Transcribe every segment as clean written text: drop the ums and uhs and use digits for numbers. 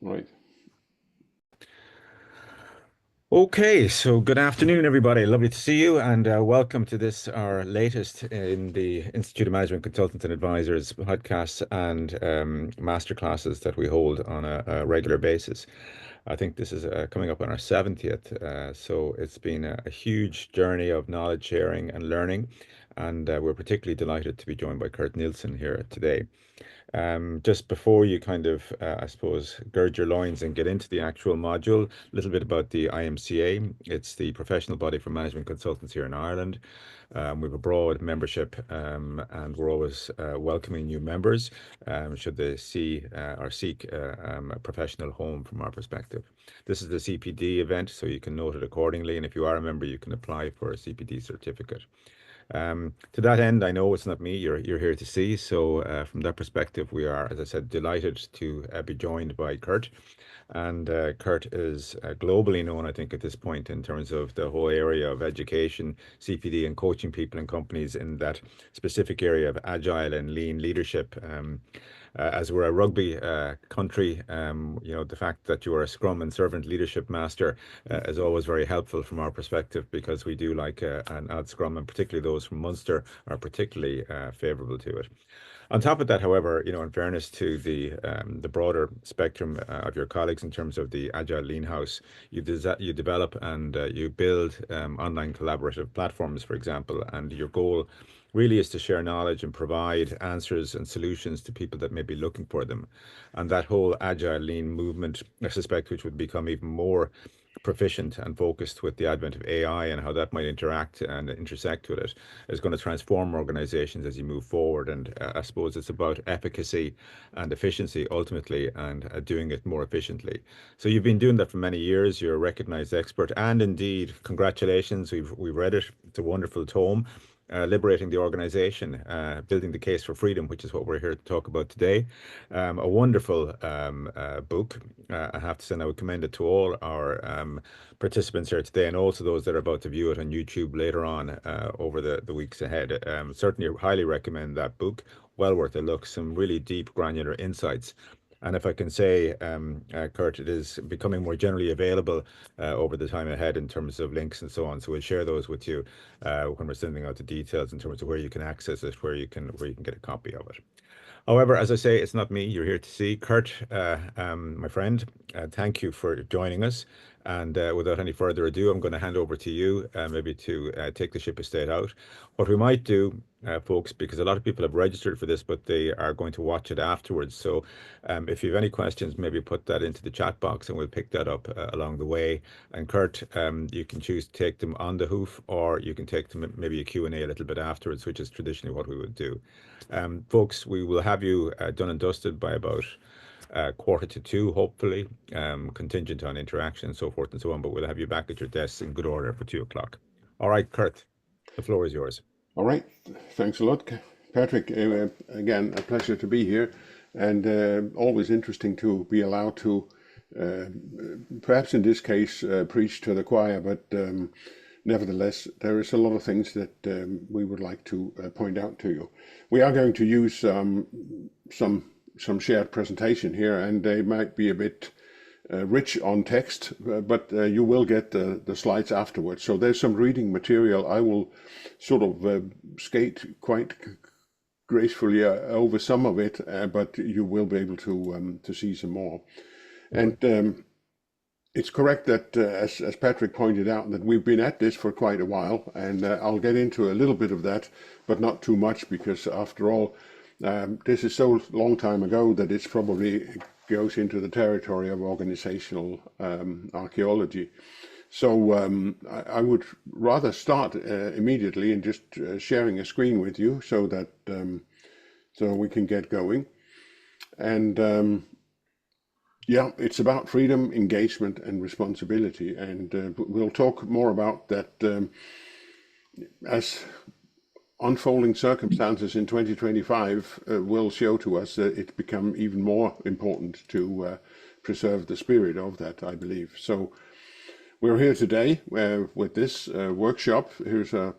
Right. Okay, so good afternoon, everybody. Lovely to see you, and welcome to this, our latest in the Institute of Management Consultants and Advisors podcasts and masterclasses that we hold on a regular basis. I think this is coming up on our 70th, so it's been a huge journey of knowledge sharing and learning, and we're particularly delighted to be joined by Kurt Nielsen here today. Just before you kind of, I suppose, gird your loins and get into the actual module, a little bit about the IMCA. It's the professional body for management consultants here in Ireland. We have a broad membership, and we're always welcoming new members should they see or seek a professional home from our perspective. This is the CPD event, so you can note it accordingly. And if you are a member, you can apply for a CPD certificate. To that end, I know it's not me you're here to see. So from that perspective, we are, as I said, delighted to be joined by Kurt. And Kurt is globally known, I think, at this point in terms of the whole area of education, CPD, and coaching people and companies in that specific area of agile and lean leadership. As we're a rugby country, the fact that you are a Scrum and Servant Leadership Master is always very helpful from our perspective, because we do like an odd Scrum, and particularly those from Munster are particularly favourable to it. On top of that, however, in fairness to the broader spectrum of your colleagues in terms of the Agile Lean House, you develop and you build online collaborative platforms, for example, and your goal really is to share knowledge and provide answers and solutions to people that may be looking for them. And that whole Agile Lean movement, I suspect, which would become even more proficient and focused with the advent of AI and how that might interact and intersect with it, is going to transform organizations as you move forward. And I suppose it's about efficacy and efficiency ultimately, and doing it more efficiently. So you've been doing that for many years. You're a recognized expert, and indeed, congratulations. We've read it. It's a wonderful tome. Liberating the Organization, Building the Case for Freedom, which is what we're here to talk about today. A wonderful book. I have to say, I would commend it to all our participants here today, and also those that are about to view it on YouTube later on over the weeks ahead. Certainly highly recommend that book. Well worth a look. Some really deep, granular insights. And if I can say, Kurt, it is becoming more generally available over the time ahead in terms of links and so on. So we'll share those with you when we're sending out the details in terms of where you can access it, where you can get a copy of it. However, as I say, it's not me you're here to see. Kurt, my friend, thank you for joining us. And without any further ado, I'm going to hand over to you, maybe to take the ship of state out. What we might do, folks, because a lot of people have registered for this, but they are going to watch it afterwards. So if you have any questions, maybe put that into the chat box and we'll pick that up along the way. And Kurt, you can choose to take them on the hoof, or you can take them maybe a Q&A a little bit afterwards, which is traditionally what we would do. Folks, we will have you done and dusted by about 1:45, hopefully, contingent on interaction and so forth and so on, but we'll have you back at your desks in good order for 2 o'clock. All right, Kurt, the floor is yours. All right. Thanks a lot, Patrick. Again, a pleasure to be here, and always interesting to be allowed to, perhaps in this case, preach to the choir, but nevertheless, there is a lot of things that we would like to point out to you. We are going to use some shared presentation here, and they might be a bit rich on text, but you will get the slides afterwards. So there's some reading material. I will sort of skate quite gracefully over some of it, but you will be able to see some more. And it's correct that, as Patrick pointed out, that we've been at this for quite a while, and I'll get into a little bit of that, but not too much, because after all, this is so long time ago that it's probably goes into the territory of organizational archaeology. So I would rather start immediately and just sharing a screen with you so that so we can get going. And yeah, it's about freedom, engagement, and responsibility, and we'll talk more about that as unfolding circumstances in 2025 will show to us that it's become even more important to preserve the spirit of that, I believe. So we're here today with this workshop. Here's a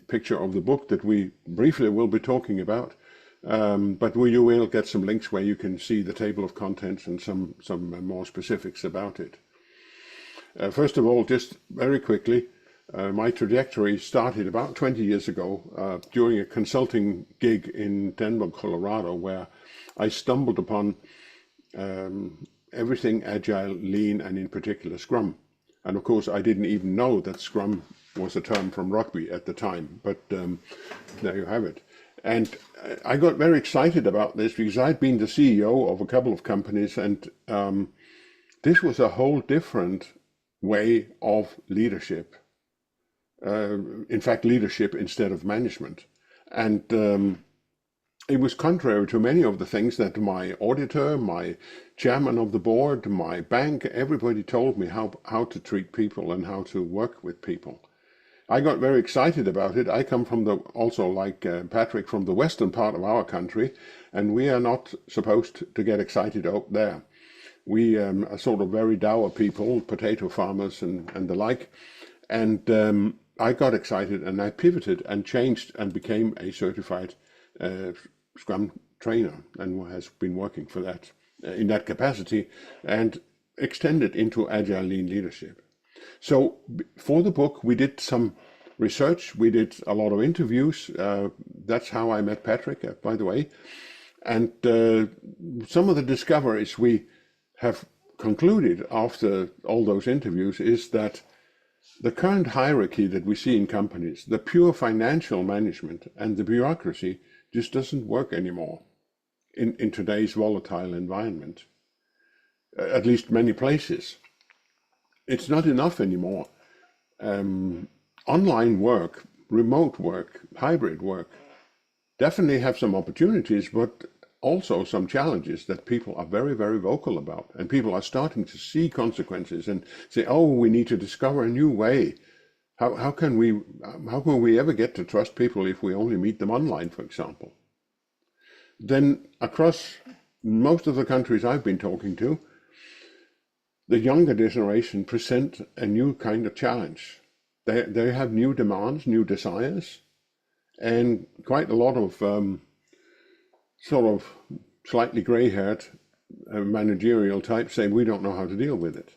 picture of the book that we briefly will be talking about. but you will get some links where you can see the table of contents and some more specifics about it. First of all, just very quickly, my trajectory started about 20 years ago during a consulting gig in Denver, Colorado, where I stumbled upon everything Agile, Lean, and in particular Scrum. And of course, I didn't even know that Scrum was a term from rugby at the time, but there you have it. And I got very excited about this because I'd been the CEO of a couple of companies, and this was a whole different way of leadership. In fact, leadership instead of management. And it was contrary to many of the things that my auditor, my chairman of the board, my bank, everybody told me how to treat people and how to work with people. I got very excited about it. I come from also like Patrick, from the western part of our country, and we are not supposed to get excited out there. We are sort of very dour people, potato farmers and the like. And I got excited and I pivoted and changed and became a certified Scrum trainer and has been working for that in that capacity and extended into Agile Lean leadership. So for the book, we did some research. We did a lot of interviews. That's how I met Patrick, by the way. And some of the discoveries we have concluded after all those interviews is that the current hierarchy that we see in companies, the pure financial management and the bureaucracy just doesn't work anymore in today's volatile environment, at least many places. It's not enough anymore. Online work, remote work, hybrid work definitely have some opportunities, but also some challenges that people are very, very vocal about. And people are starting to see consequences and say, oh, we need to discover a new way. How can we ever get to trust people if we only meet them online, for example? Then across most of the countries I've been talking to, the younger generation present a new kind of challenge. They have new demands, new desires, and quite a lot of sort of slightly grey-haired managerial types say we don't know how to deal with it.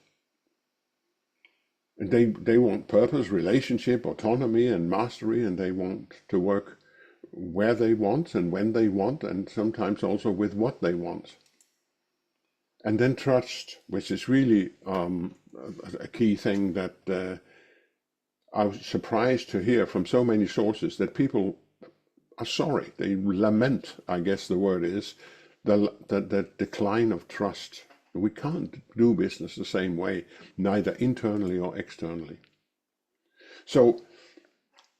And they want purpose, relationship, autonomy, and mastery, and they want to work where they want and when they want, and sometimes also with what they want. And then trust, which is really a key thing that I was surprised to hear from so many sources that people are sorry. They lament, I guess the word is, the decline of trust. We can't do business the same way, neither internally or externally. So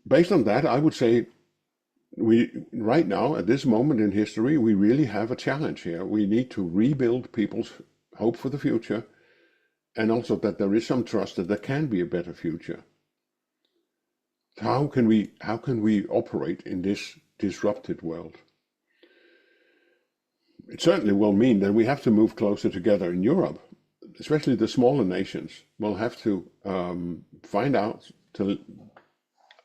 based on that, I would say right now, at this moment in history, we really have a challenge here. We need to rebuild people's hope for the future, and also that there is some trust that there can be a better future. How can we operate in this disrupted world? It certainly will mean that we have to move closer together in Europe, especially the smaller nations. We'll have to find out to,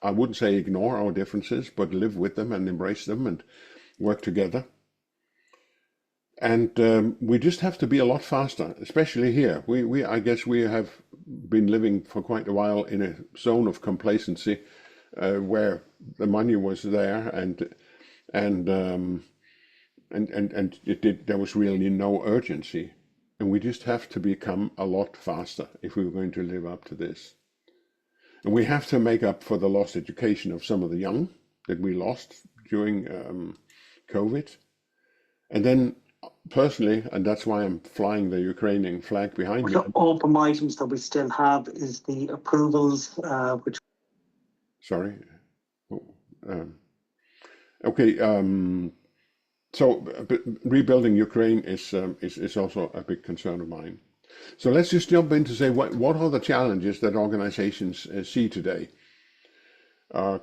I wouldn't say ignore our differences, but live with them and embrace them and work together. And we just have to be a lot faster, especially here. I guess we have been living for quite a while in a zone of complacency where the money was there there was really no urgency. And we just have to become a lot faster if we were going to live up to this. And we have to make up for the lost education of some of the young that we lost during COVID. And then personally, and that's why I'm flying the Ukrainian flag behind me. The open items that we still have is the approvals, which. Sorry. Okay. So rebuilding Ukraine is also a big concern of mine. So let's just jump in to say what are the challenges that organizations see today.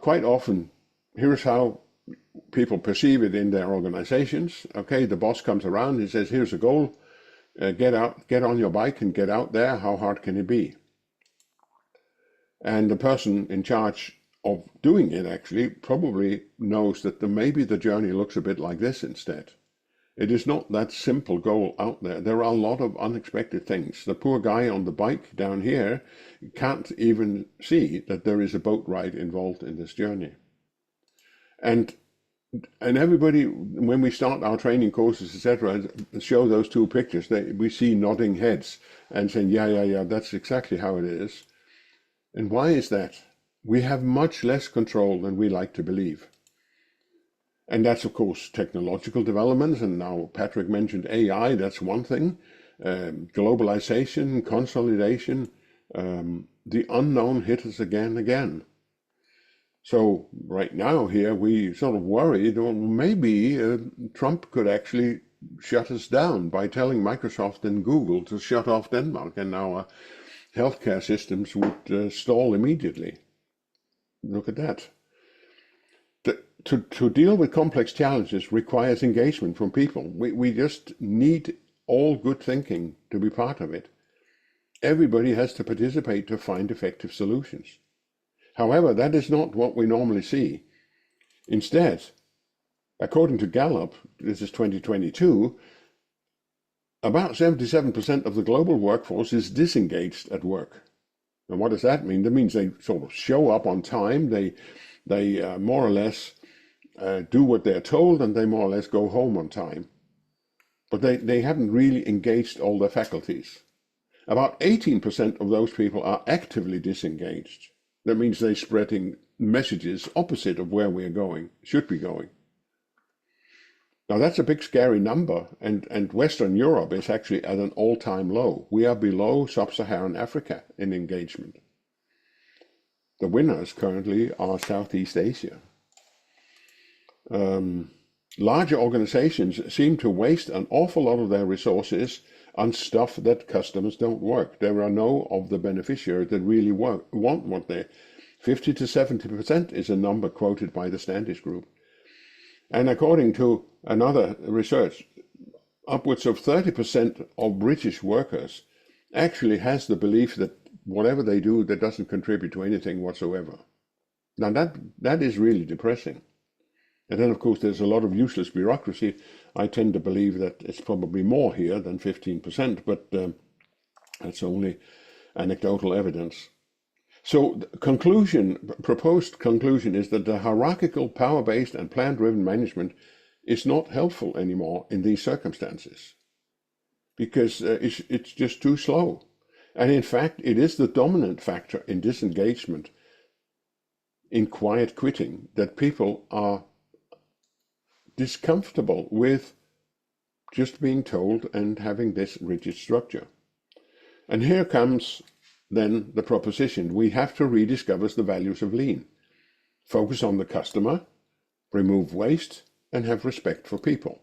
Quite often, here's how people perceive it in their organizations. Okay, the boss comes around and says, here's a goal, get on your bike and get out there. How hard can it be? And the person in charge of doing it actually probably knows that maybe the journey looks a bit like this instead. It is not that simple goal out there. There are a lot of unexpected things. The poor guy on the bike down here can't even see that there is a boat ride involved in this journey. And everybody, when we start our training courses, etc., show those two pictures, we see nodding heads and saying, yeah, that's exactly how it is. And why is that? We have much less control than we like to believe. And that's, of course, technological developments. And now Patrick mentioned AI, that's one thing. Globalization, consolidation, the unknown hit us again. So right now here, we sort of worried, well, maybe Trump could actually shut us down by telling Microsoft and Google to shut off Denmark, and our healthcare systems would stall immediately. Look at that. To deal with complex challenges requires engagement from people. We just need all good thinking to be part of it. Everybody has to participate to find effective solutions. However, that is not what we normally see. Instead, according to Gallup, this is 2022, about 77% of the global workforce is disengaged at work. And what does that mean? That means they sort of show up on time, they more or less do what they're told, and they more or less go home on time. But they haven't really engaged all their faculties. About 18% of those people are actively disengaged. That means they're spreading messages opposite of where we're going, should be going. Now that's a big scary number, and Western Europe is actually at an all-time low. We are below Sub-Saharan Africa in engagement. The winners currently are Southeast Asia. Larger organizations seem to waste an awful lot of their resources on stuff that customers don't work. There are no of the beneficiaries that really want what they 50 to 70% is a number quoted by the Standish Group. And according to another research, upwards of 30% of British workers actually has the belief that whatever they do, that doesn't contribute to anything whatsoever. Now that is really depressing. And then, of course, there's a lot of useless bureaucracy. I tend to believe that it's probably more here than 15%, but that's only anecdotal evidence. So the proposed conclusion is that the hierarchical, power-based and plan-driven management is not helpful anymore in these circumstances, because it's just too slow. And in fact, it is the dominant factor in disengagement, in quiet quitting, that people are discomfortable with just being told and having this rigid structure. And here comes then the proposition: we have to rediscover the values of lean. Focus on the customer, remove waste, and have respect for people.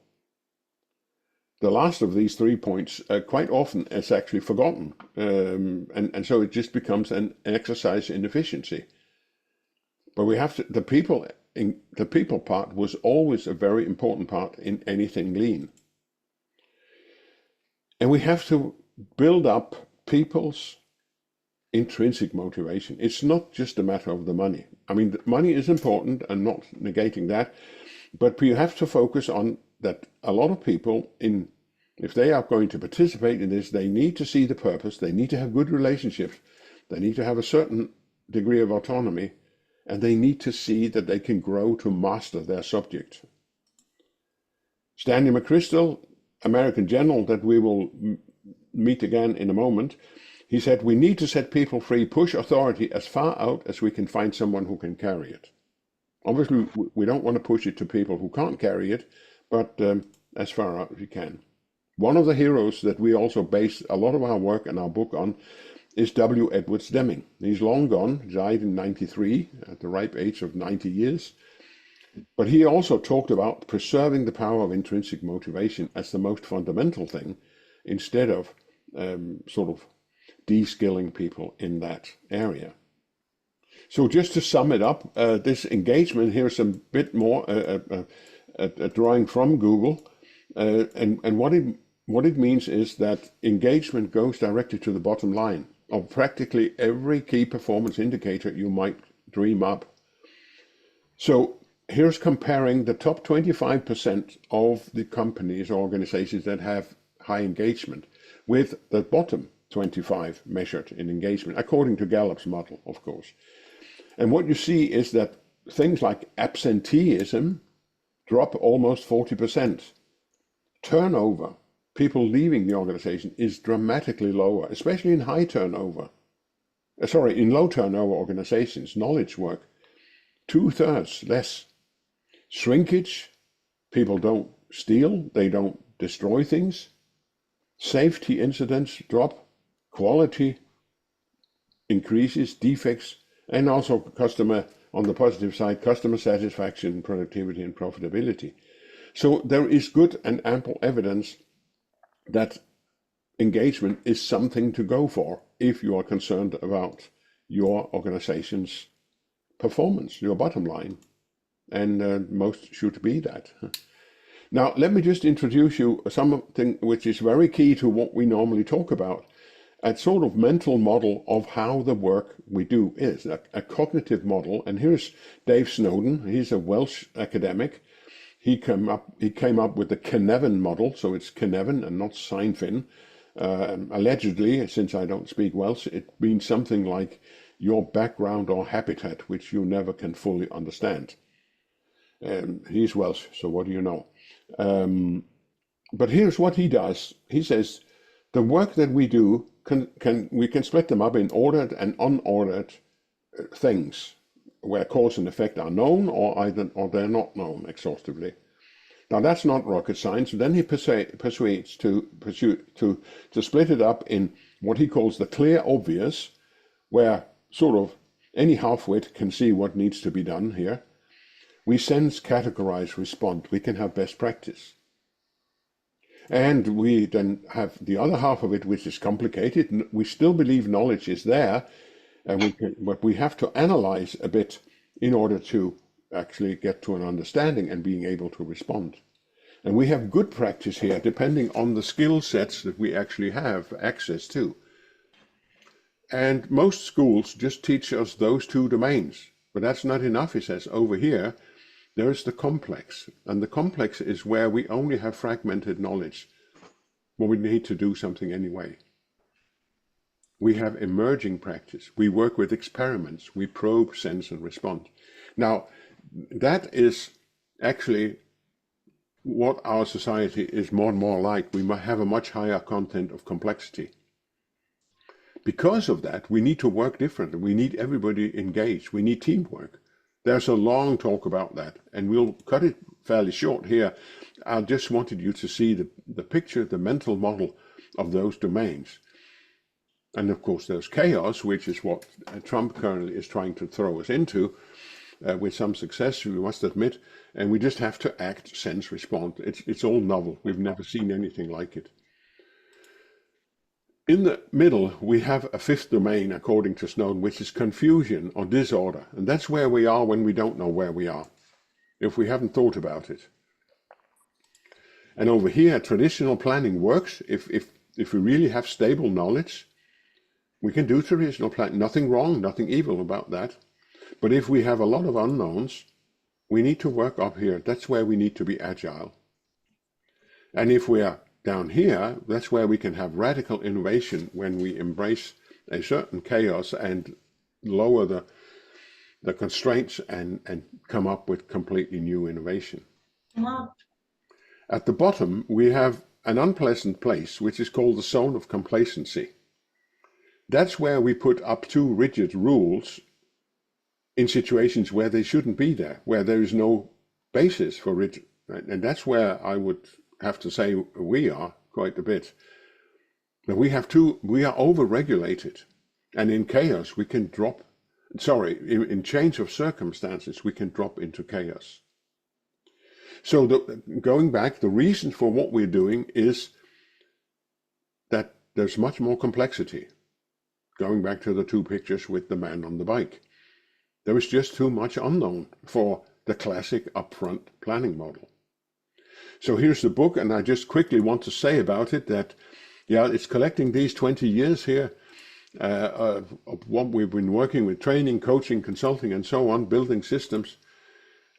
The last of these 3 points quite often is actually forgotten, and so it just becomes an exercise in efficiency. But we have to, the people part was always a very important part in anything lean. And we have to build up people's intrinsic motivation. It's not just a matter of the money. I mean, the money is important, and not negating that, but you have to focus on that. A lot of people, if they are going to participate in this, they need to see the purpose, they need to have good relationships, they need to have a certain degree of autonomy, and they need to see that they can grow to master their subject. Stanley McChrystal, American general that we will meet again in a moment, he said, we need to set people free, push authority as far out as we can find someone who can carry it. Obviously, we don't want to push it to people who can't carry it, but as far out as we can. One of the heroes that we also base a lot of our work and our book on is W. Edwards Deming. He's long gone, died in 93 at the ripe age of 90 years. But he also talked about preserving the power of intrinsic motivation as the most fundamental thing, instead of sort of de-skilling people in that area. So just to sum it up, this engagement, here's a bit more a drawing from Google, and what it means is that engagement goes directly to the bottom line of practically every key performance indicator you might dream up. So here's comparing the top 25% of the companies or organizations that have high engagement with the bottom 25 measured in engagement, according to Gallup's model, of course. And what you see is that things like absenteeism drop almost 40%. Turnover, people leaving the organization, is dramatically lower, especially in in low turnover organizations, knowledge work, 2/3 less. Shrinkage, people don't steal, they don't destroy things. Safety incidents drop, quality increases, defects, and also on the positive side, customer satisfaction, productivity, and profitability. So there is good and ample evidence that engagement is something to go for if you are concerned about your organization's performance, your bottom line. And most should be that. Now, let me just introduce you something which is very key to what we normally talk about. A sort of mental model of how the work we do is, a cognitive model. And here's Dave Snowden. He's a Welsh academic. He came up with the Cynefin model, so it's Cynefin and not Seinfin. Allegedly, since I don't speak Welsh, it means something like your background or habitat, which you never can fully understand. He's Welsh, so what do you know? But here's what he does. He says the work that we do we can split them up in ordered and unordered things, where cause and effect are known or they're not known exhaustively. Now that's not rocket science. Then he persuades to split it up in what he calls the clear obvious, where sort of any half-wit can see what needs to be done here. We sense, categorize, respond. We can have best practice. And we then have the other half of it, which is complicated. We still believe knowledge is there, but we have to analyze a bit in order to actually get to an understanding and being able to respond. And we have good practice here, depending on the skill sets that we actually have access to. And most schools just teach us those two domains, but that's not enough, he says. Over here, there's the complex, and the complex is where we only have fragmented knowledge, but we need to do something anyway. We have emerging practice. We work with experiments. We probe, sense, and respond. Now, that is actually what our society is more and more like. We might have a much higher content of complexity. Because of that, we need to work differently. We need everybody engaged. We need teamwork. There's a long talk about that, and we'll cut it fairly short here. I just wanted you to see the picture, the mental model of those domains. And of course, there's chaos, which is what Trump currently is trying to throw us into, with some success, we must admit. And we just have to act, sense, respond. It's all novel. We've never seen anything like it. In the middle, we have a fifth domain, according to Snowden, which is confusion or disorder. And that's where we are when we don't know where we are, if we haven't thought about it. And over here, traditional planning works. If we really have stable knowledge, we can do traditional planning. Nothing wrong, nothing evil about that. But if we have a lot of unknowns, we need to work up here. That's where we need to be agile. And if we are down here, that's where we can have radical innovation, when we embrace a certain chaos and lower the constraints and come up with completely new innovation. Wow. At the bottom, we have an unpleasant place, which is called the zone of complacency. That's where we put up too rigid rules in situations where they shouldn't be there, where there is no basis for rigid. Right? And that's where I would have to say we are quite a bit. But we are over-regulated, and in chaos we can drop, in change of circumstances we can drop into chaos. So going back, the reason for what we're doing is that there's much more complexity. Going back to the two pictures with the man on the bike. There is just too much unknown for the classic upfront planning model. So here's the book, and I just quickly want to say about it that, yeah, it's collecting these 20 years here of what we've been working with, training, coaching, consulting, and so on, building systems.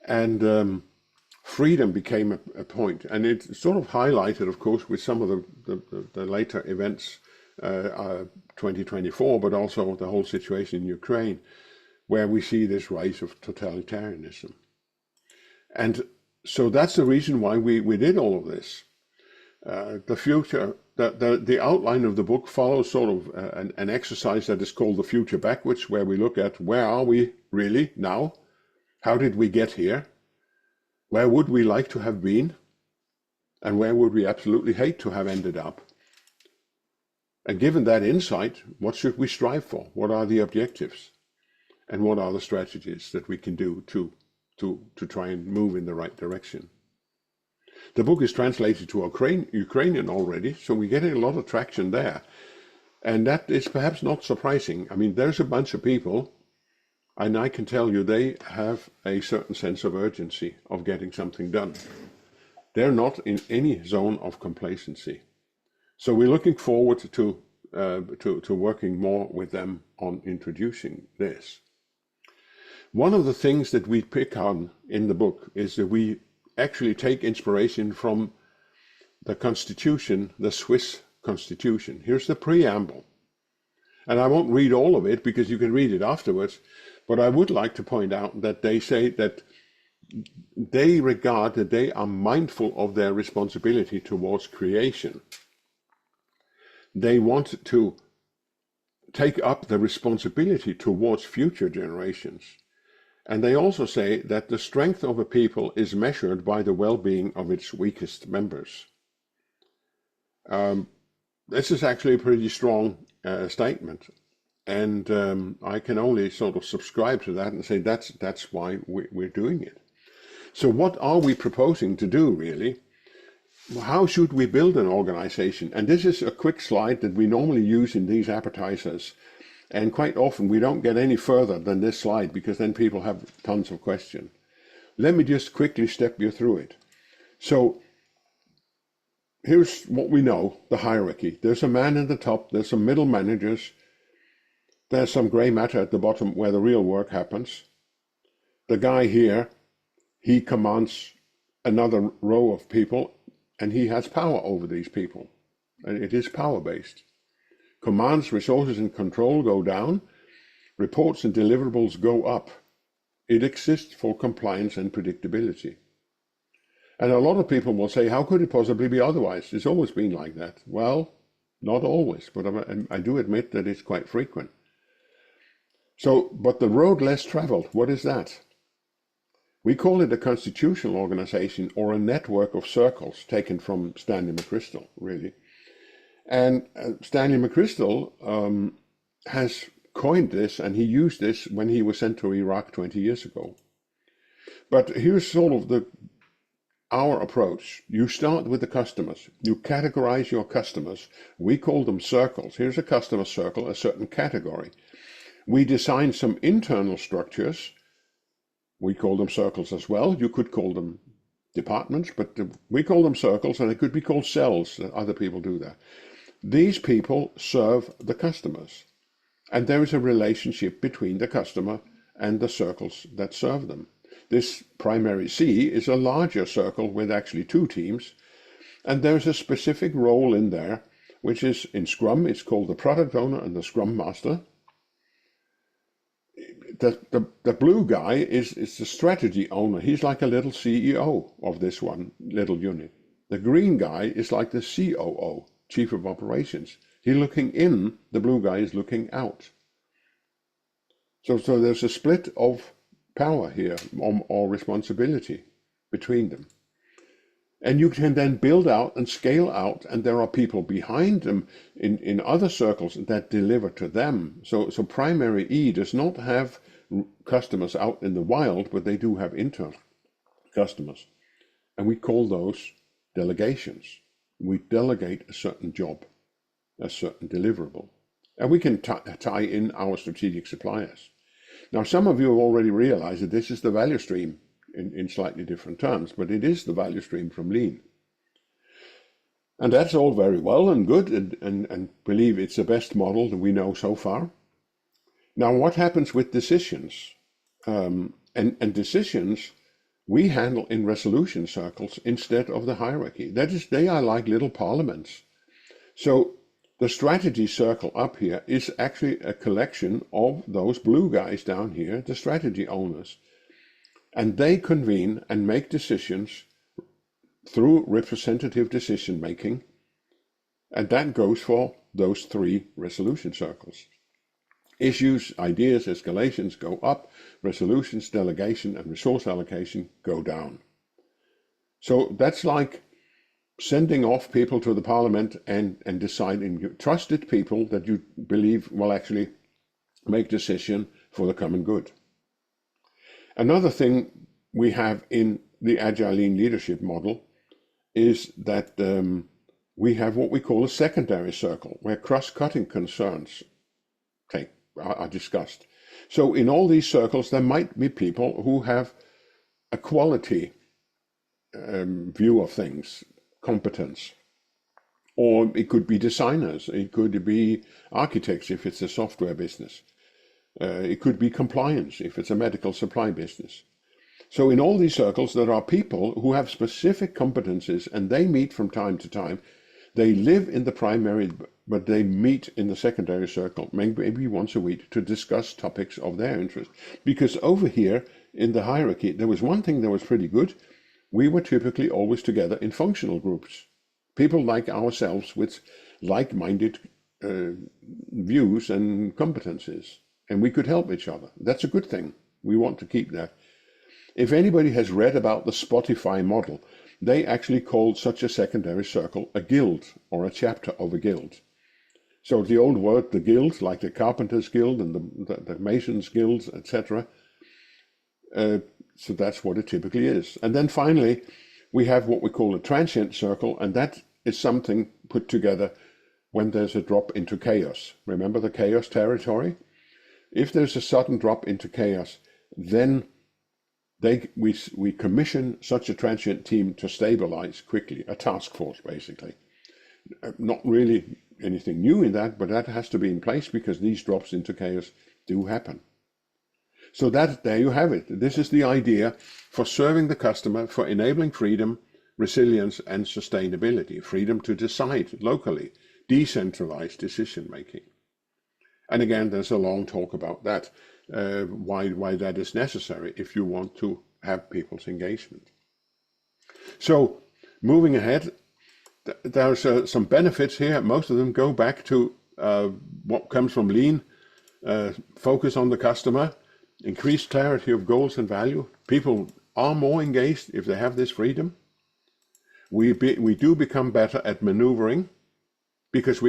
And freedom became a point, and it's sort of highlighted, of course, with some of the later events, 2024, but also the whole situation in Ukraine, where we see this rise of totalitarianism. And so that's the reason why we did all of this. The future, the outline of the book follows sort of an exercise that is called the future backwards, where we look at where are we really now? How did we get here? Where would we like to have been? And where would we absolutely hate to have ended up? And given that insight, what should we strive for? What are the objectives? And what are the strategies that we can do to try and move in the right direction? The book is translated to Ukrainian already, so we're getting a lot of traction there. And that is perhaps not surprising. I mean, there's a bunch of people, and I can tell you they have a certain sense of urgency of getting something done. They're not in any zone of complacency. So we're looking forward to working more with them on introducing this. One of the things that we pick on in the book is that we actually take inspiration from the Constitution, the Swiss Constitution. Here's the preamble. And I won't read all of it because you can read it afterwards, but I would like to point out that they say that they regard that they are mindful of their responsibility towards creation. They want to take up the responsibility towards future generations. And they also say that the strength of a people is measured by the well-being of its weakest members. This is actually a pretty strong statement, and I can only sort of subscribe to that and say that's why we're doing it. So what are we proposing to do, really? How should we build an organization? And this is a quick slide that we normally use in these appetizers. And quite often we don't get any further than this slide because then people have tons of questions. Let me just quickly step you through it. So here's what we know, the hierarchy. There's a man at the top, there's some middle managers, there's some gray matter at the bottom where the real work happens. The guy here, he commands another row of people and he has power over these people. And it is power-based. Commands, resources, and control go down. Reports and deliverables go up. It exists for compliance and predictability. And a lot of people will say, how could it possibly be otherwise? It's always been like that. Well, not always, but I do admit that it's quite frequent. So, but the road less traveled, what is that? We call it a constitutional organization or a network of circles, taken from Stanley McChrystal, really. And Stanley McChrystal has coined this, and he used this when he was sent to Iraq 20 years ago. But here's sort of our approach. You start with the customers. You categorize your customers. We call them circles. Here's a customer circle, a certain category. We design some internal structures. We call them circles as well. You could call them departments, but we call them circles, and it could be called cells. Other people do that. These people serve the customers, and there is a relationship between the customer and the circles that serve them. This primary C is a larger circle with actually two teams, and there's a specific role in there, which is in Scrum, it's called the product owner and the Scrum Master. The blue guy is the strategy owner. He's like a little CEO of this one little unit. The green guy is like the COO, Chief of Operations. He's looking in, the blue guy is looking out. So there's a split of power here, or responsibility between them. And you can then build out and scale out, and there are people behind them in other circles that deliver to them. So primary E does not have customers out in the wild, but they do have internal customers. And we call those delegations. We delegate a certain job, a certain deliverable. And we can tie in our strategic suppliers. Now, some of you have already realized that this is the value stream in slightly different terms, but it is the value stream from Lean. And that's all very well and good, and believe it's the best model that we know so far. Now, what happens with decisions? And decisions we handle in resolution circles instead of the hierarchy. That is, they are like little parliaments. So the strategy circle up here is actually a collection of those blue guys down here, the strategy owners. And they convene and make decisions through representative decision making. And that goes for those 3 resolution circles. Issues, ideas, escalations go up, resolutions, delegation, and resource allocation go down. So that's like sending off people to the parliament and deciding trusted people that you believe will actually make decision for the common good. Another thing we have in the Agile Lean leadership model is that we have what we call a secondary circle, where cross-cutting concerns are discussed. So in all these circles, there might be people who have a quality view of things, competence, or it could be designers, it could be architects if it's a software business, it could be compliance if it's a medical supply business. So in all these circles, there are people who have specific competencies, and they meet from time to time. They live in the primary, but they meet in the secondary circle, maybe once a week, to discuss topics of their interest. Because over here in the hierarchy, there was one thing that was pretty good. We were typically always together in functional groups. People like ourselves with like-minded views and competencies, and we could help each other. That's a good thing. We want to keep that. If anybody has read about the Spotify model, they actually called such a secondary circle a guild, or a chapter of a guild. So the old word, the guild, like the Carpenters Guild and the Masons Guilds, etc. So that's what it typically is. And then finally, we have what we call a transient circle, and that is something put together when there's a drop into chaos. Remember the chaos territory? If there's a sudden drop into chaos, then we commission such a transient team to stabilize quickly, a task force basically. Not really anything new in that, but that has to be in place because these drops into chaos do happen. So there you have it. This is the idea for serving the customer, for enabling freedom, resilience, and sustainability. Freedom to decide locally, decentralized decision making. And again, there's a long talk about that. Why that is necessary if you want to have people's engagement. So moving ahead, there's some benefits here. Most of them go back to what comes from Lean, focus on the customer, increased clarity of goals and value. People are more engaged if they have this freedom. We do become better at maneuvering because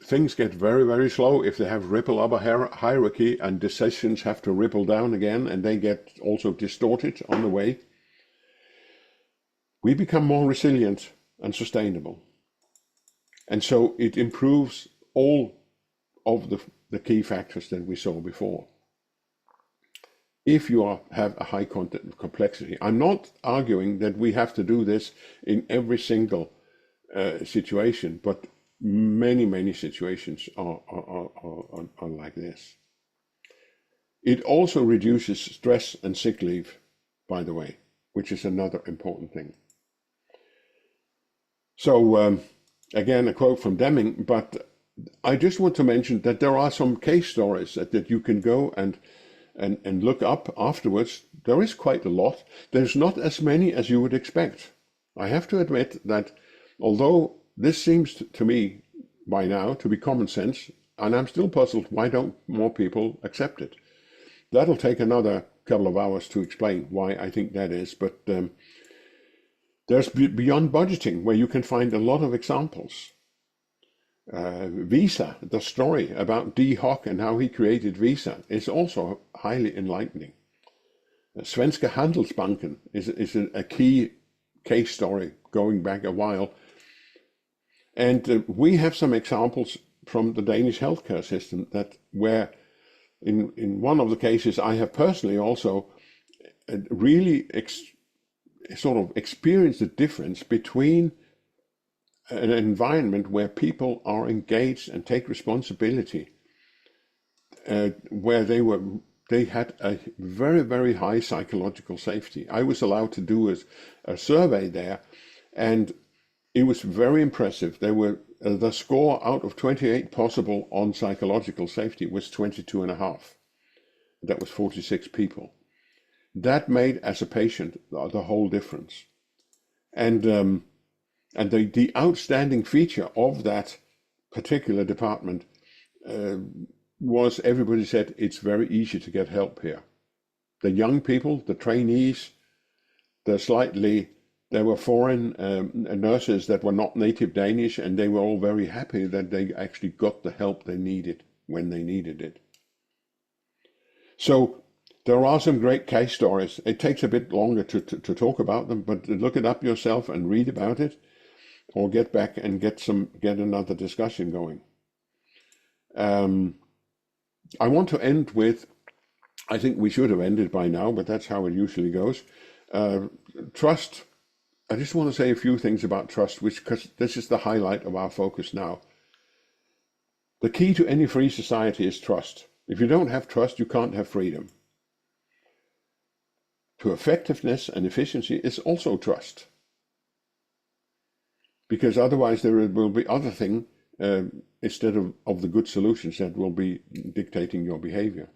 things get very, very slow if they have ripple up a hierarchy and decisions have to ripple down again, and they get also distorted on the way. We become more resilient and sustainable. And so it improves all of the key factors that we saw before. If you have a high content complexity, I'm not arguing that we have to do this in every single situation, but many situations are like this. It also reduces stress and sick leave, by the way, which is another important thing. So again, a quote from Deming, but I just want to mention that there are some case stories that you can go and look up afterwards. There is quite a lot. There's not as many as you would expect. I have to admit that although this seems to me by now to be common sense, and I'm still puzzled why don't more people accept it. That'll take another couple of hours to explain why I think that is, but there's beyond budgeting where you can find a lot of examples. Visa, the story about D. Hock and how he created Visa is also highly enlightening. Svenska Handelsbanken is a key case story going back a while. And we have some examples from the Danish healthcare system where in one of the cases I have personally also really sort of experienced the difference between an environment where people are engaged and take responsibility, where they were they had a very, very high psychological safety. I was allowed to do a survey there, and it was very impressive. They were the score out of 28 possible on psychological safety was 22.5. That was 46 people. That made, as a patient, the whole difference. And the outstanding feature of that particular department was everybody said it's very easy to get help here. The young people, the trainees, there were foreign nurses that were not native Danish, and they were all very happy that they actually got the help they needed when they needed it. So there are some great case stories. It takes a bit longer to talk about them, but look it up yourself and read about it, or get back and get another discussion going. I want to end with, I think we should have ended by now, but that's how it usually goes. Trust. I just want to say a few things about trust, because this is the highlight of our focus now. The key to any free society is trust. If you don't have trust, you can't have freedom. To effectiveness and efficiency is also trust. Because otherwise there will be other things instead of the good solutions that will be dictating your behavior.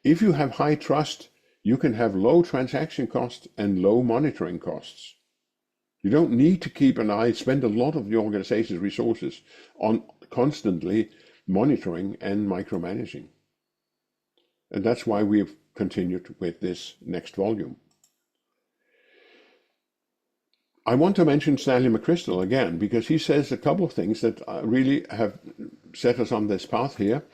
If you have high trust, you can have low transaction costs and low monitoring costs. You don't need to keep an eye, spend a lot of the organization's resources on constantly monitoring and micromanaging. And that's why we've continued with this next volume. I want to mention Stanley McChrystal again, because he says a couple of things that really have set us on this path here,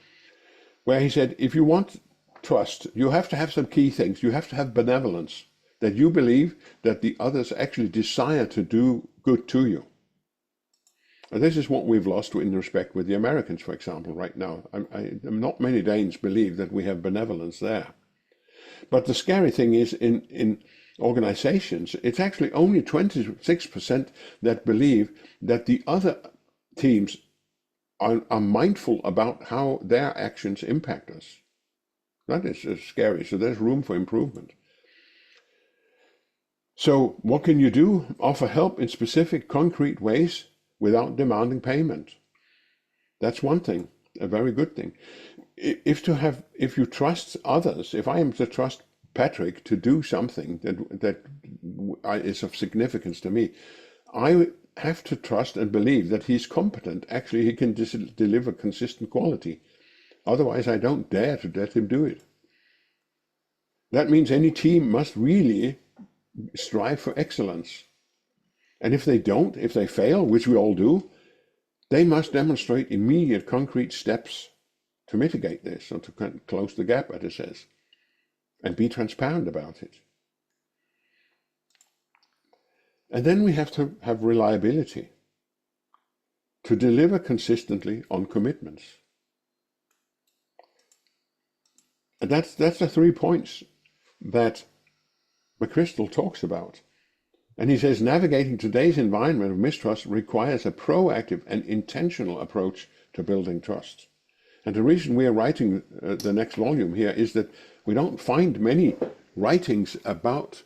where he said, if you want trust, you have to have some key things. You have to have benevolence, that you believe that the others actually desire to do good to you. And this is what we've lost in respect with the Americans, for example, right now. Not many Danes believe that we have benevolence there. But the scary thing is in organizations, it's actually only 26% that believe that the other teams are mindful about how their actions impact us. That is scary. So there's room for improvement. So what can you do? Offer help in specific, concrete ways without demanding payment. That's one thing, a very good thing. If you trust others, if I am to trust Patrick to do something that is of significance to me, I have to trust and believe that he's competent. Actually, he can deliver consistent quality. Otherwise, I don't dare to let him do it. That means any team must really strive for excellence. And if they don't, if they fail, which we all do, they must demonstrate immediate concrete steps to mitigate this, or to close the gap, as it says, and be transparent about it. And then we have to have reliability to deliver consistently on commitments. And that's the 3 points that McChrystal talks about. And he says, navigating today's environment of mistrust requires a proactive and intentional approach to building trust. And the reason we are writing the next volume here is that we don't find many writings about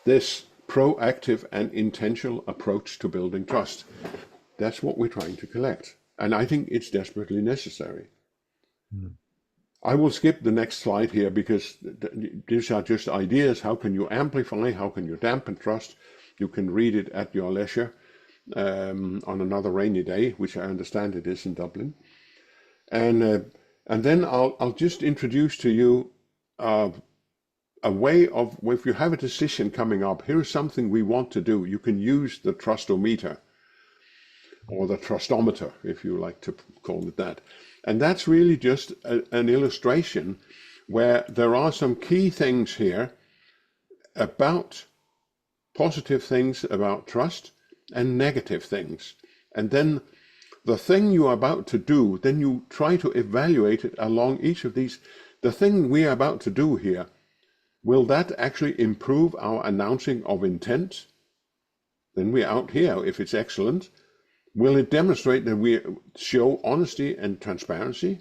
this proactive and intentional approach to building trust. That's what we're trying to collect. And I think it's desperately necessary. I will skip the next slide here, because these are just ideas. How can you amplify? How can you dampen trust? You can read it at your leisure on another rainy day, which I understand it is in Dublin. And then I'll just introduce to you a way of, if you have a decision coming up, here's something we want to do. You can use the trustometer, or the trustometer, if you like to call it that. And that's really just an illustration where there are some key things here about positive things about trust and negative things. And then the thing you are about to do, then you try to evaluate it along each of these. The thing we are about to do here, will that actually improve our announcing of intent? Then we're out here, if it's excellent. Will it demonstrate that we show honesty and transparency?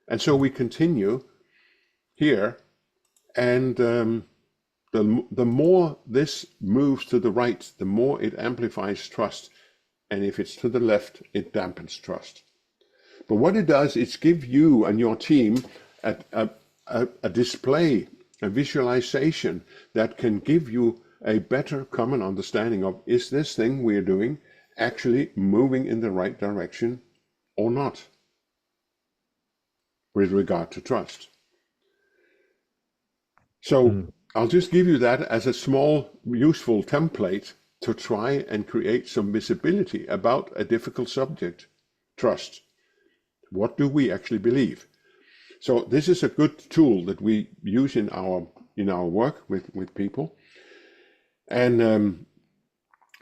And so we continue here, and the more this moves to the right, the more it amplifies trust, and if it's to the left, it dampens trust. But what it does is give you and your team a display, a visualization that can give you a better common understanding of, is this thing we're doing actually moving in the right direction or not with regard to trust. So I'll just give you that as a small useful template to try and create some visibility about a difficult subject, trust. What do we actually believe? So this is a good tool that we use in our work with people. And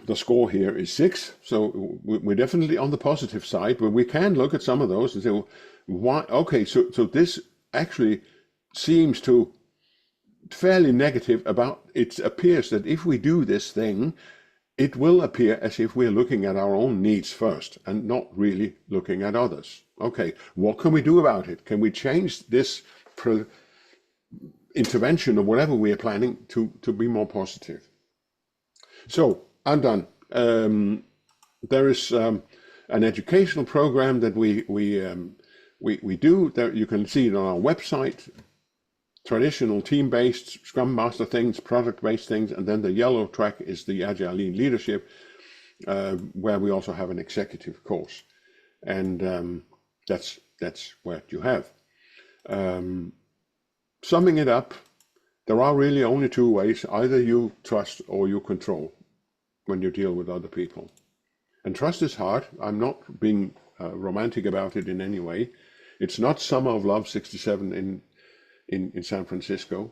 the score here is 6. So we're definitely on the positive side, but we can look at some of those and say, well, why? Okay, so this actually seems to fairly negative about, it appears that if we do this thing, it will appear as if we're looking at our own needs first and not really looking at others. Okay, what can we do about it? Can we change this intervention or whatever we are planning to be more positive? So I'm done. There is an educational program that we do. There you can see it on our website. Traditional team-based Scrum Master things, product-based things, and then the yellow track is the Agile Lean Leadership, where we also have an executive course, and that's what you have. Summing it up, there are really only 2 ways: either you trust or you control when you deal with other people. And trust is hard. I'm not being romantic about it in any way. It's not Summer of Love 67 in San Francisco.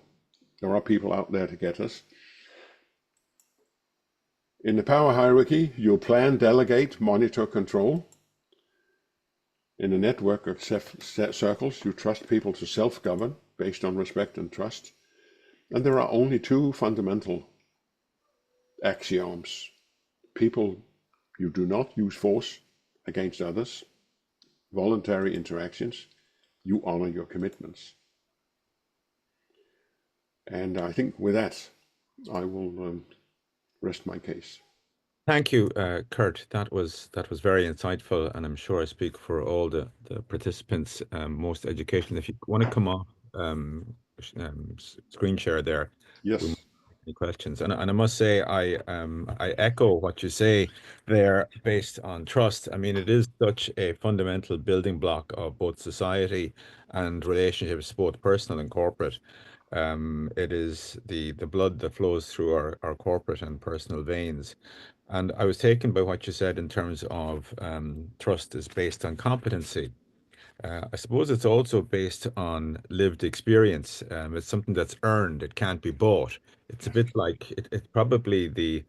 There are people out there to get us. In the power hierarchy, you plan, delegate, monitor, control. In a network of circles, you trust people to self-govern based on respect and trust. And there are only 2 fundamental axioms. People, you do not use force against others. Voluntary interactions, you honor your commitments. And I think with that, I will rest my case. Thank you, Kurt. That was very insightful, and I'm sure I speak for all the participants. Most educational. If you want to come off screen share there, yes. We might have any questions. And I must say, I echo what you say there, based on trust. I mean, it is such a fundamental building block of both society and relationships, both personal and corporate. It is the blood that flows through our corporate and personal veins. And I was taken by what you said in terms of trust is based on competency. I suppose it's also based on lived experience. It's something that's earned. It can't be bought. It's a bit like it's probably the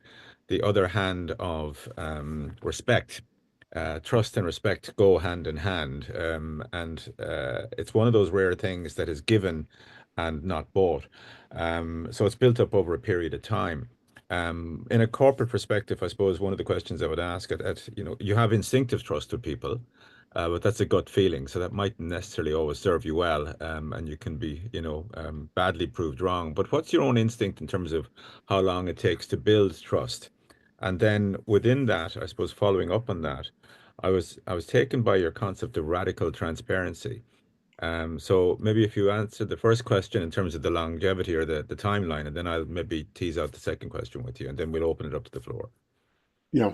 other hand of respect. Trust and respect go hand in hand, and it's one of those rare things that is given and not bought. So it's built up over a period of time. In a corporate perspective, I suppose one of the questions I would ask you have instinctive trust with people, but that's a gut feeling, so that mightn't necessarily always serve you well, and you can be, badly proved wrong. But what's your own instinct in terms of how long it takes to build trust? And then within that, I suppose following up on that, I was taken by your concept of radical transparency. So maybe if you answer the first question in terms of the longevity or the timeline, and then I'll maybe tease out the second question with you, and then we'll open it up to the floor. Yeah,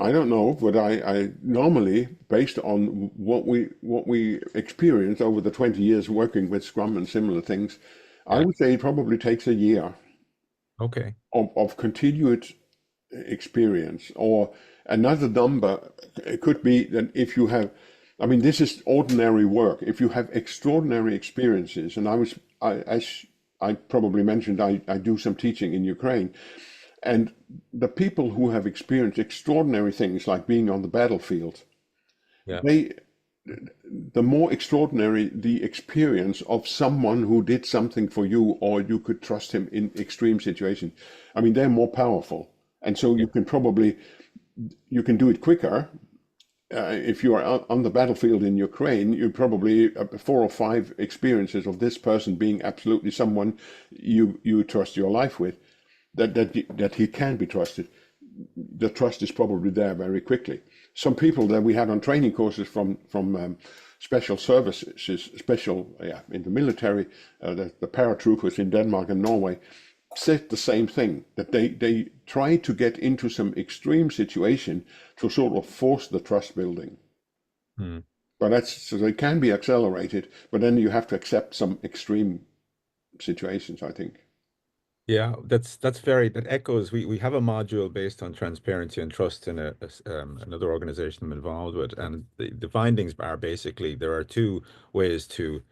I don't know, but I normally, based on what we experienced over the 20 years working with Scrum and similar things, I would say it probably takes a year. Okay. Of continued experience. Or another number, it could be that if you have, I mean, this is ordinary work. If you have extraordinary experiences, and as I probably mentioned, I do some teaching in Ukraine, and the people who have experienced extraordinary things like being on the battlefield, the more extraordinary the experience of someone who did something for you, or you could trust him in extreme situations, I mean, they're more powerful. And so you can do it quicker, if you are on the battlefield in Ukraine, you probably 4 or 5 experiences of this person being absolutely someone you trust your life with, that he can be trusted. The trust is probably there very quickly. Some people that we had on training courses from special services, in the military, the paratroopers in Denmark and Norway, said the same thing, that they try to get into some extreme situation to sort of force the trust building. But so they can be accelerated, but then you have to accept some extreme situations, I think. Yeah, that echoes. We have a module based on transparency and trust in another organization I'm involved with, and the findings are basically there are 2 ways to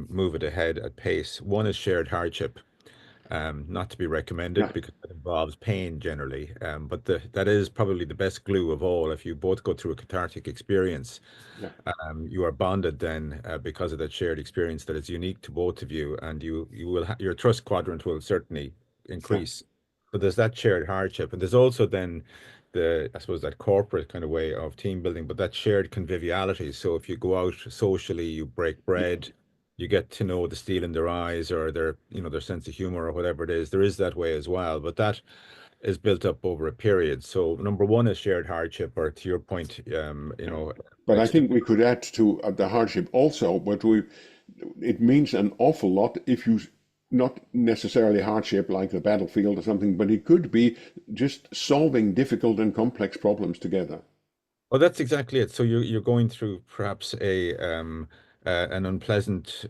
move it ahead at pace. One is shared hardship, not to be recommended Yeah, because it involves pain generally, but that is probably the best glue of all. If you both go through a cathartic experience, yeah, you are bonded then because of that shared experience that is unique to both of you, and you will your trust quadrant will certainly yeah, increase. But there's that shared hardship, and there's also then I suppose that corporate kind of way of team building, but that shared conviviality. So if you go out socially, you break yeah. bread, you get to know the steel in their eyes or their sense of humor or whatever it is. There is that way as well, but that is built up over a period. So number one is shared hardship, or to your point, But I think we could add to the hardship also, but it means an awful lot if you, not necessarily hardship like the battlefield or something, but it could be just solving difficult and complex problems together. Oh, that's exactly it. So you're going through perhaps an unpleasant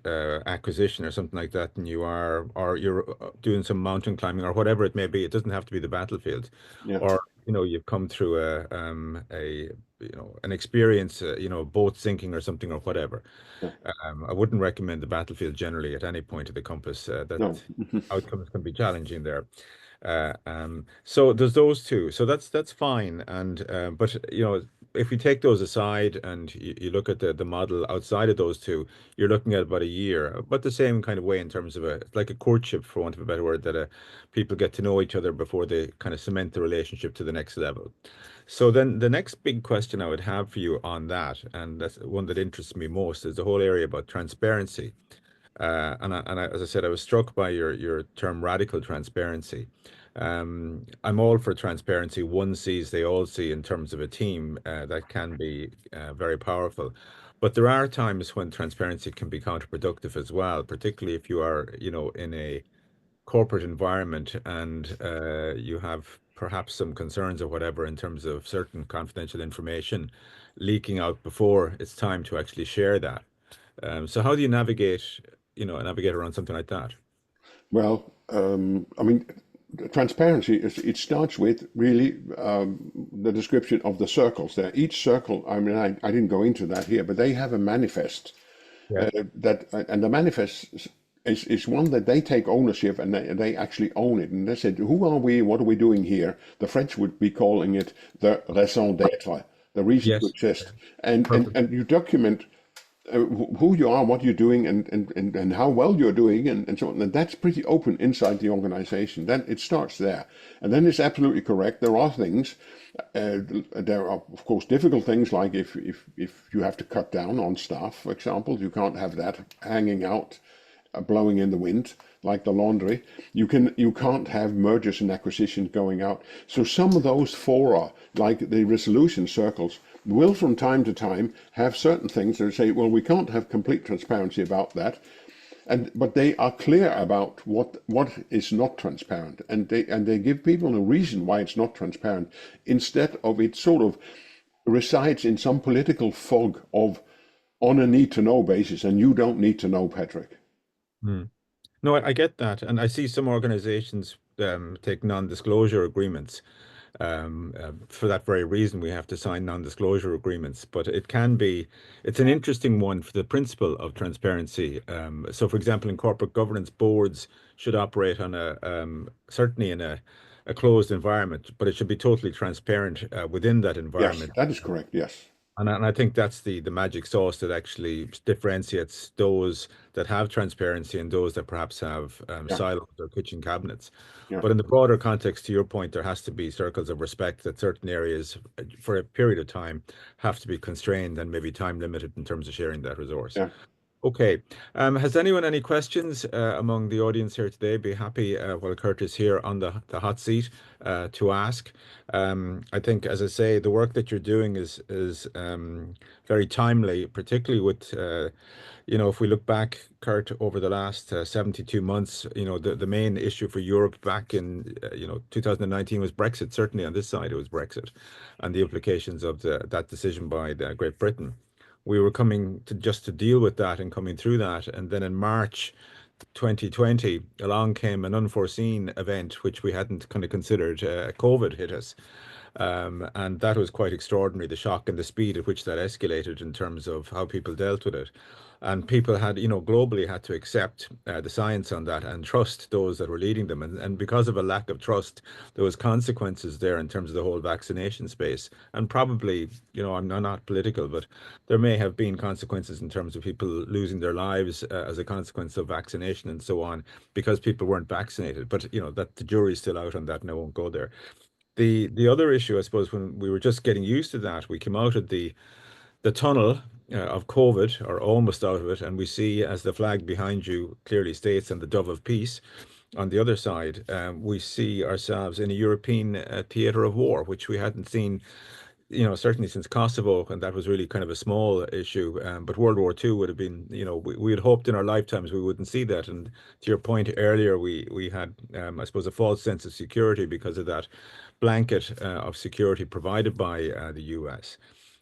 acquisition or something like that, and you're doing some mountain climbing or whatever it may be. It doesn't have to be the battlefield, Yeah, or you've come through an experience, boat sinking or something or whatever. yeah, I wouldn't recommend the battlefield generally at any point of the compass. That no, outcomes can be challenging there. So there's those 2. So that's fine. And but if we take those aside and you look at the model outside of those 2, you're looking at about a year, but the same kind of way in terms of it's like a courtship, for want of a better word, that people get to know each other before they kind of cement the relationship to the next level. So then the next big question I would have for you on that, and that's one that interests me most, is the whole area about transparency. As I said, I was struck by your term radical transparency. I'm all for transparency. One sees, they all see in terms of a team. That can be very powerful. But there are times when transparency can be counterproductive as well, particularly if you are, in a corporate environment and you have perhaps some concerns or whatever in terms of certain confidential information leaking out before it's time to actually share that. So how do you navigate around something like that? Well, I mean, transparency it starts with really the description of the circles there. Each circle, I mean, I didn't go into that here, but they have a manifest Yeah. and the manifest is one that they take ownership and they actually own it. And they said, who are we? What are we doing here? The French would be calling it the raison d'être, the reason to Yes. exist. And Perfect. you document who you are, what you're doing, and how well you're doing, and so on. And that's pretty open inside the organization. Then it starts there. And then it's absolutely correct. There are things, there are, of course, difficult things like if you have to cut down on staff, for example, you can't have that hanging out, blowing in the wind like the laundry. You can't have mergers and acquisitions going out. So some of those fora, like the resolution circles, will from time to time have certain things that say, well, we can't have complete transparency about that, but they are clear about what is not transparent, and they give people a reason why it's not transparent, instead of it sort of resides in some political fog of on a need to know basis, and you don't need to know, Patrick. Hmm. No, I get that, and I see some organizations take non-disclosure agreements. For that very reason, we have to sign non-disclosure agreements. But it's an interesting one for the principle of transparency. So, for example, in corporate governance, boards should operate on certainly in a closed environment, but it should be totally transparent within that Yes, environment. that is correct. Yes. And I think that's the magic sauce that actually differentiates those that have transparency and those that perhaps have Yeah, silos or kitchen cabinets. yeah, But in the broader context, to your point, there has to be circles of respect that certain areas, for a period of time, have to be constrained and maybe time limited in terms of sharing that resource. yeah. Okay. Has anyone any questions among the audience here today? Be happy while Kurt is here on the hot seat to ask. I think, as I say, the work that you're doing is very timely, particularly with if we look back, Kurt, over the last 72 months, the main issue for Europe back in 2019 was Brexit. Certainly on this side, it was Brexit, and the implications of that decision by Great Britain. We were coming to just to deal with that and coming through that. And then in March 2020, along came an unforeseen event, which we hadn't kind of considered. COVID hit us. And that was quite extraordinary, the shock and the speed at which that escalated in terms of how people dealt with it. And people had, globally had to accept the science on that and trust those that were leading them. And because of a lack of trust, there was consequences there in terms of the whole vaccination space. And probably, I'm not political, but there may have been consequences in terms of people losing their lives as a consequence of vaccination and so on, because people weren't vaccinated. But, that the jury's still out on that, and I won't go there. The other issue, I suppose, when we were just getting used to that, we came out of the tunnel of COVID, or almost out of it, and we see, as the flag behind you clearly states, and the dove of peace on the other side, we see ourselves in a European theatre of war, which we hadn't seen, certainly since Kosovo, and that was really kind of a small issue. But World War II would have been, we had hoped in our lifetimes we wouldn't see that. And to your point earlier, we had, I suppose, a false sense of security because of that blanket of security provided by the US.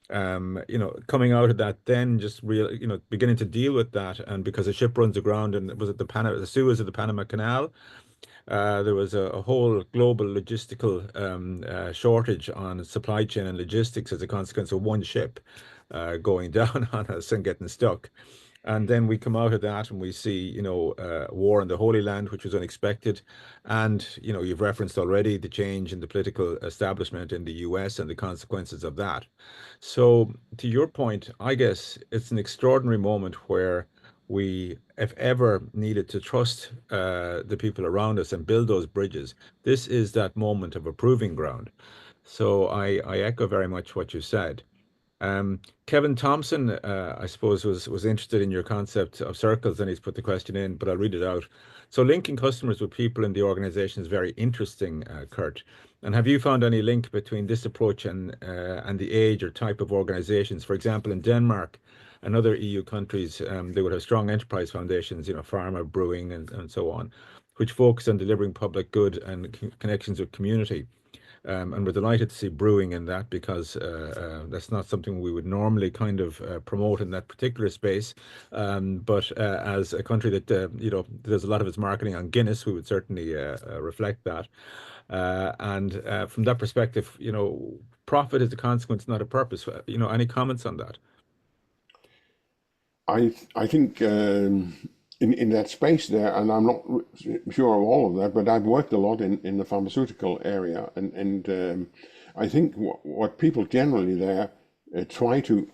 Coming out of that, then just beginning to deal with that, and because a ship runs aground, and was it the Suez of the Panama Canal? There was a whole global logistical shortage on supply chain and logistics as a consequence of one ship going down on us and getting stuck. And then we come out of that and we see, war in the Holy Land, which was unexpected. And, you've referenced already the change in the political establishment in the US and the consequences of that. So to your point, I guess it's an extraordinary moment where we, if ever, needed to trust the people around us and build those bridges. This is that moment of a proving ground. So I echo very much what you said. Kevin Thompson, I suppose, was interested in your concept of circles, and he's put the question in, but I'll read it out. So linking customers with people in the organization is very interesting, Kurt. And have you found any link between this approach and the age or type of organizations? For example, in Denmark and other EU countries, they would have strong enterprise foundations, pharma, brewing, and so on, which focus on delivering public good and connections with community. And we're delighted to see brewing in that, because that's not something we would normally kind of promote in that particular space. But as a country that does a lot of its marketing on Guinness, we would certainly reflect that. And from that perspective, profit is a consequence, not a purpose. Any comments on that? I think in that space there, and I'm not sure of all of that, but I've worked a lot in the pharmaceutical area, and I think what people generally there try to,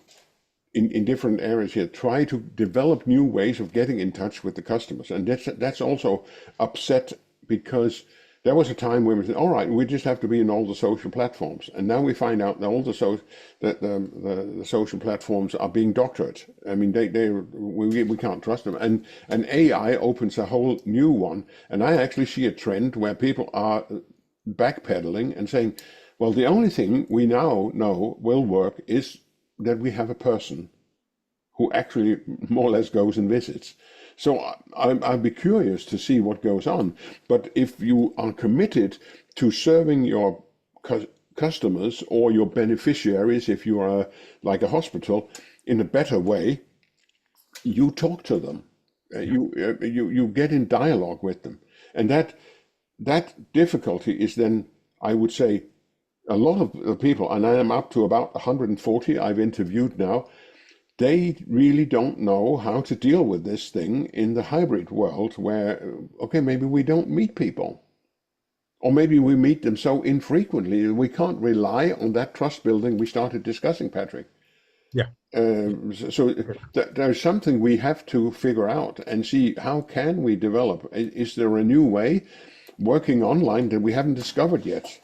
in different areas here, try to develop new ways of getting in touch with the customers, and that's also upset, because there was a time when we said, all right, we just have to be in all the social platforms. And now we find out that all the social platforms are being doctored. I mean, we can't trust them. And AI opens a whole new one. And I actually see a trend where people are backpedaling and saying, well, the only thing we now know will work is that we have a person who actually more or less goes and visits. So I'd be curious to see what goes on. But if you are committed to serving your customers or your beneficiaries, if you are like a hospital, in a better way, you talk to them. You get in dialogue with them. And that difficulty is then, I would say, a lot of the people, and I am up to about 140 I've interviewed now, they really don't know how to deal with this thing in the hybrid world where, okay, maybe we don't meet people. Or maybe we meet them so infrequently that we can't rely on that trust building we started discussing, Patrick. Yeah. So there's something we have to figure out and see, how can we develop? Is there a new way working online that we haven't discovered yet?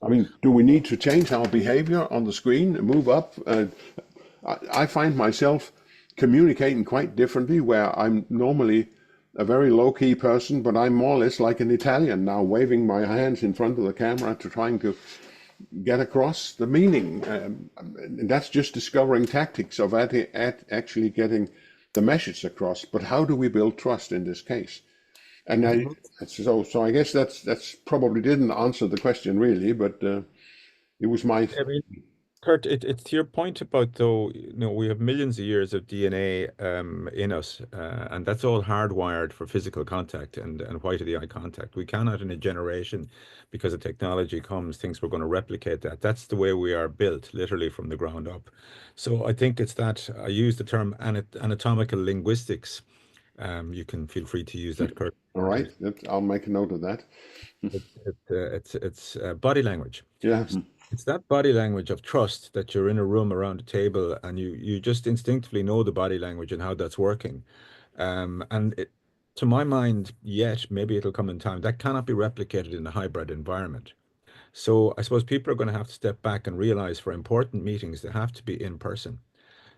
I mean, do we need to change our behavior on the screen, move up? I find myself communicating quite differently, where I'm normally a very low-key person, but I'm more or less like an Italian now, waving my hands in front of the camera to trying to get across the meaning. And that's just discovering tactics of actually getting the message across. But how do we build trust in this case? And so I guess that's probably didn't answer the question really, but it was my. I mean, Kurt, it's to your point about, though, we have millions of years of DNA in us, and that's all hardwired for physical contact and white of the eye contact. We cannot, in a generation, because of technology comes, things we're going to replicate that. That's the way we are built, literally from the ground up. So I think it's that, I use the term anatomical linguistics. You can feel free to use that, Kurt. All right, I'll make a note of that. It's body language. Yeah. It's that body language of trust, that you're in a room around a table and you just instinctively know the body language and how that's working. To my mind, yet, maybe it'll come in time, that cannot be replicated in a hybrid environment. So I suppose people are going to have to step back and realize, for important meetings, they have to be in person.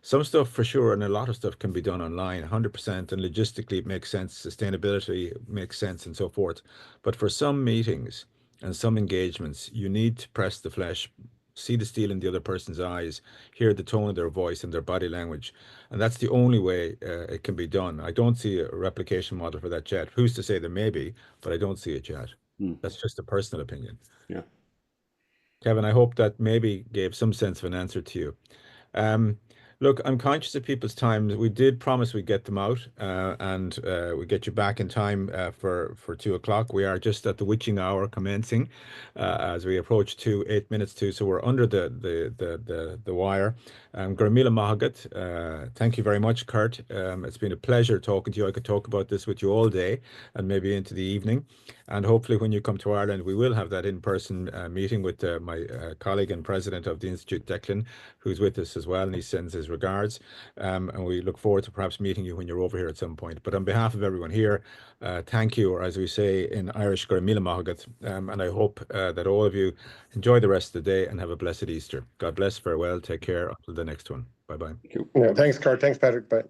Some stuff for sure, and a lot of stuff can be done online, 100%, and logistically it makes sense, sustainability makes sense, and so forth. But for some meetings and some engagements, you need to press the flesh, see the steel in the other person's eyes, hear the tone of their voice and their body language. And that's the only way it can be done. I don't see a replication model for that yet. Who's to say there may be, but I don't see it yet. That's just a personal opinion. Yeah. Kevin, I hope that maybe gave some sense of an answer to you. Look, I'm conscious of people's time. We did promise we'd get them out and we get you back in time for 2 o'clock. We are just at the witching hour commencing as we approach 8 minutes to, so we're under the wire. Gurmila Mahagat, thank you very much, Kurt. It's been a pleasure talking to you. I could talk about this with you all day and maybe into the evening. And hopefully when you come to Ireland, we will have that in-person meeting with my colleague and president of the Institute, Declan, who's with us as well, and he sends his regards. And we look forward to perhaps meeting you when you're over here at some point. But on behalf of everyone here, thank you, or as we say in Irish, Gurmila Mahagat. And I hope that all of you enjoy the rest of the day and have a blessed Easter. God bless, farewell, take care, until the next one. Bye-bye. Yeah, thanks, Kurt. Thanks, Patrick. Bye.